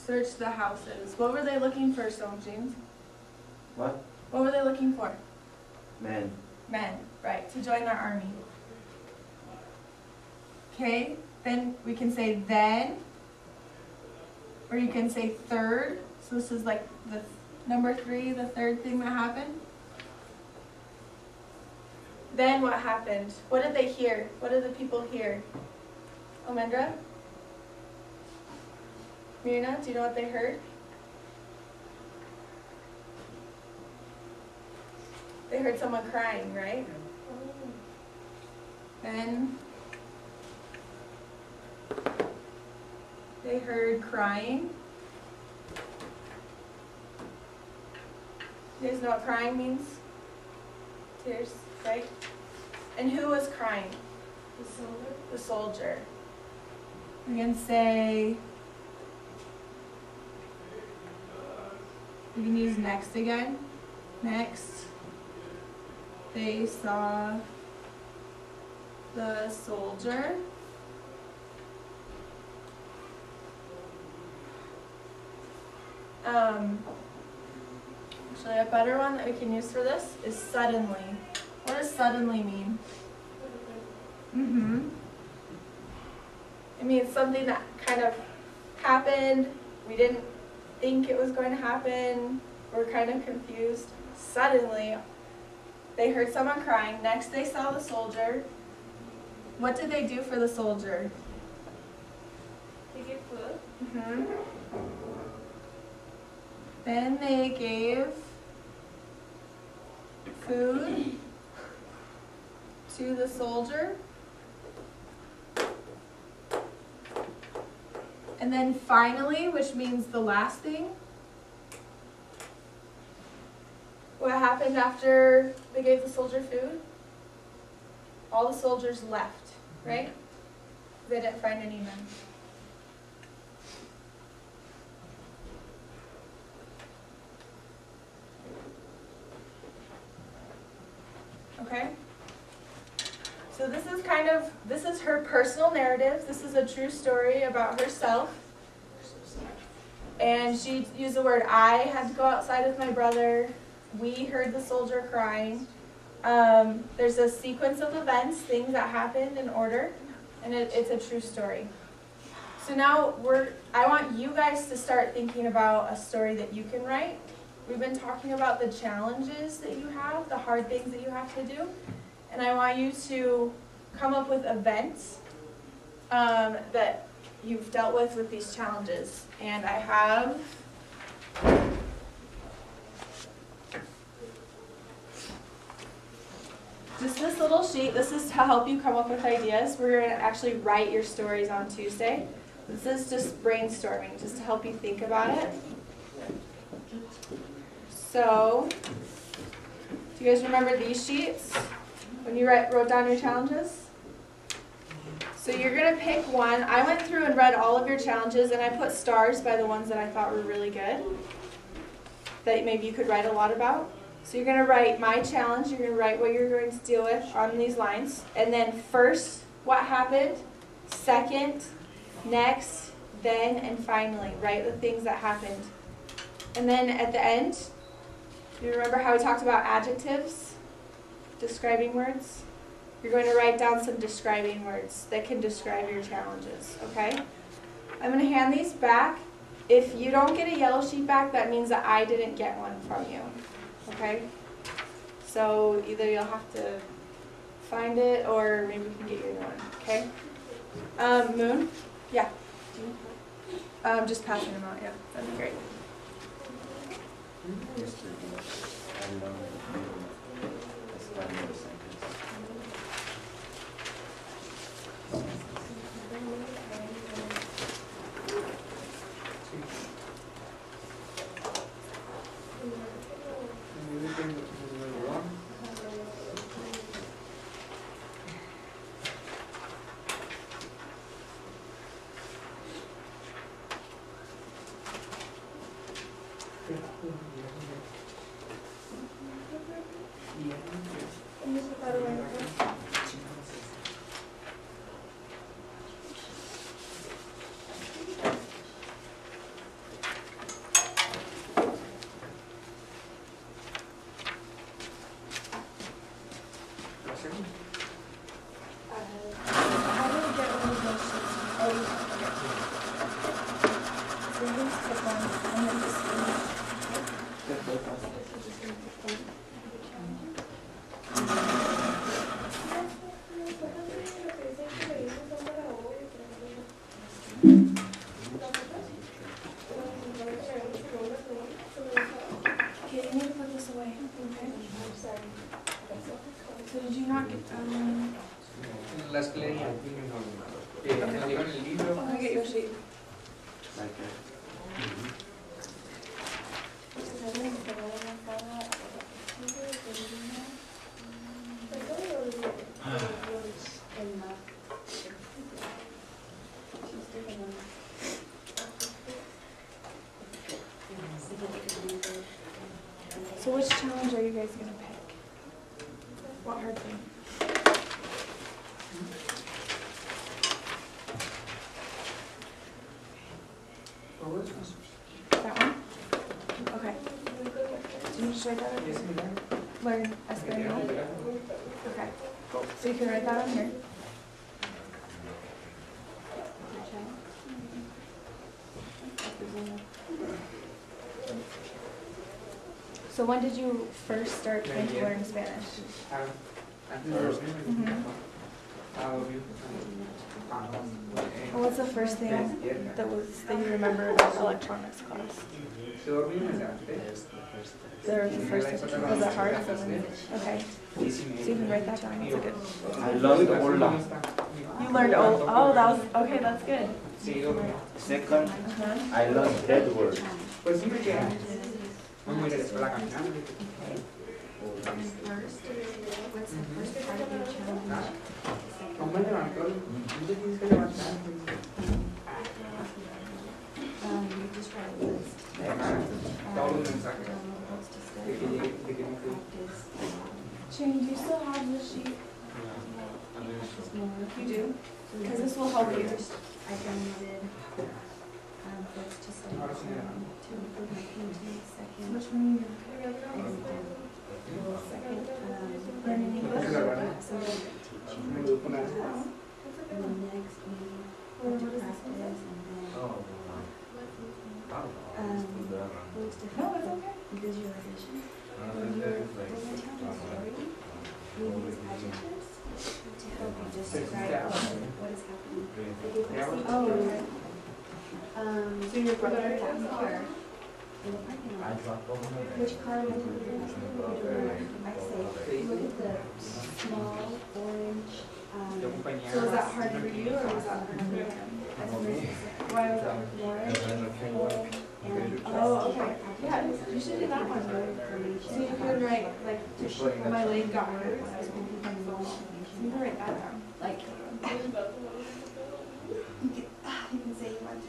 searched the houses. What were they looking for, Stone James? What? What were they looking for? Men. Men, right, to join their army. Okay, then we can say then, or you can say third. So this is like the number 3, the third thing that happened. Then what happened? What did they hear? What did the people hear? Omendra? Mirna, do you know what they heard? They heard someone crying, right? Then they heard crying. You guys know what crying means? Tears, right? And who was crying? The soldier. The soldier. We can say, we can use next again. Next. They saw the soldier. Actually, a better one that we can use for this is suddenly. What does suddenly mean? It means something that kind of happened. We didn't think it was going to happen. We're kind of confused. Suddenly, they heard someone crying. Next, they saw the soldier. What did they do for the soldier? They gave food. Then they gave food to the soldier. And then finally, which means the last thing, what happened after they gave the soldier food? All the soldiers left, right? They didn't find any men. Okay? So this is her personal narrative. This is a true story about herself. And she used the word I had to go outside with my brother. We heard the soldier crying. There's a sequence of events, things that happened in order, and it's a true story. So now I want you guys to start thinking about a story that you can write. We've been talking about the challenges that you have, the hard things that you have to do, and I want you to come up with events that you've dealt with these challenges. And I have just this little sheet. This is to help you come up with ideas. We're going to actually write your stories on Tuesday. This is just brainstorming, just to help you think about it. So, do you guys remember these sheets when you wrote down your challenges? So you're going to pick one. I went through and read all of your challenges, and I put stars by the ones that I thought were really good, that maybe you could write a lot about. So you're going to write my challenge, you're going to write what you're going to deal with on these lines, and then first, what happened, second, next, then, and finally. Write the things that happened. And then at the end, you remember how we talked about adjectives, describing words? You're going to write down some describing words that can describe your challenges, okay? I'm going to hand these back. If you don't get a yellow sheet back, that means that I didn't get one from you, okay? So either you'll have to find it or maybe we can get you a new one, okay? Moon? Yeah. Just passing them out, yeah, that'd be great. las que leía. Que nos dieron el libro. Let me get your sheet. Like that. So which challenge are you guys gonna pick? What hard thing? That one? Okay. Did you just write that on here? Learn Espanol? Okay, cool. So you can write that on here. So when did you first start trying to learn Spanish? Well, what's the first thing that you remember about electronics class? There was the first thing. Was that hard? Okay. So you can write that down. That's a good. I learned Ola. You learned oh that was okay. That's good. Second, I learned dead word. What's the first part of your challenge? You just write a list. Shane, do you still have the sheet? You do? Because this will help you. I downloaded books to study to improve my painting. Second, Which one are you? second, learning English. So teaching. And then next, we have to practice, and then what's different? No, it's okay. Visualization. When you're telling a story, we use adjectives to help you describe what is happening. Oh, okay. So your brother that car in the parking lot. Which car would you I say, look at the small orange. So was that hard for you or was that hard for him? Why was that hard for you? Oh, okay. Yeah, you should do that one. So you can write, like, when my leg got hurt when I was walking from the mall. So you can write that down. Like, you can say you went.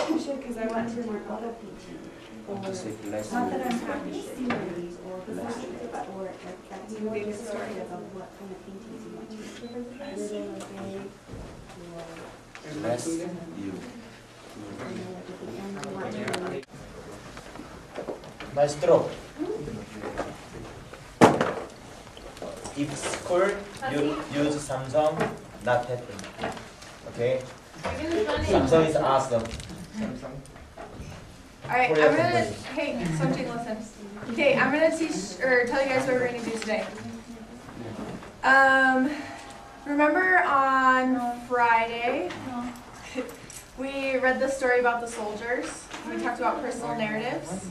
You should, because I went to more auto painting. Not that I'm happy. Sceneries or perspective, But or like that's you more made a just story. of what kind of paintings you want to make. Little or big, or Less you. like at the end you want to. Maestro, if school use Samsung, not happen. Okay? Samsung is awesome. Alright, I'm gonna, hey, something, listen. Okay, I'm gonna teach, or tell you guys what we're gonna do today. Remember on Friday, we read the story about the soldiers. We talked about personal narratives.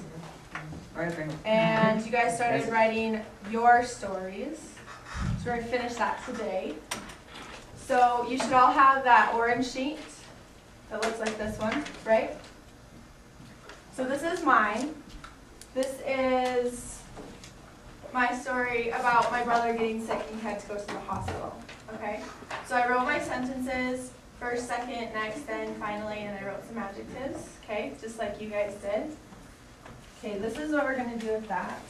And you guys started writing your stories. So we're gonna finish that today. So you should all have that orange sheet that looks like this one, right? So this is mine. This is my story about my brother getting sick and he had to go to the hospital. Okay? So I wrote my sentences, first, second, next, then, finally, and I wrote some adjectives. Okay? Just like you guys did. Okay, this is what we're going to do with that.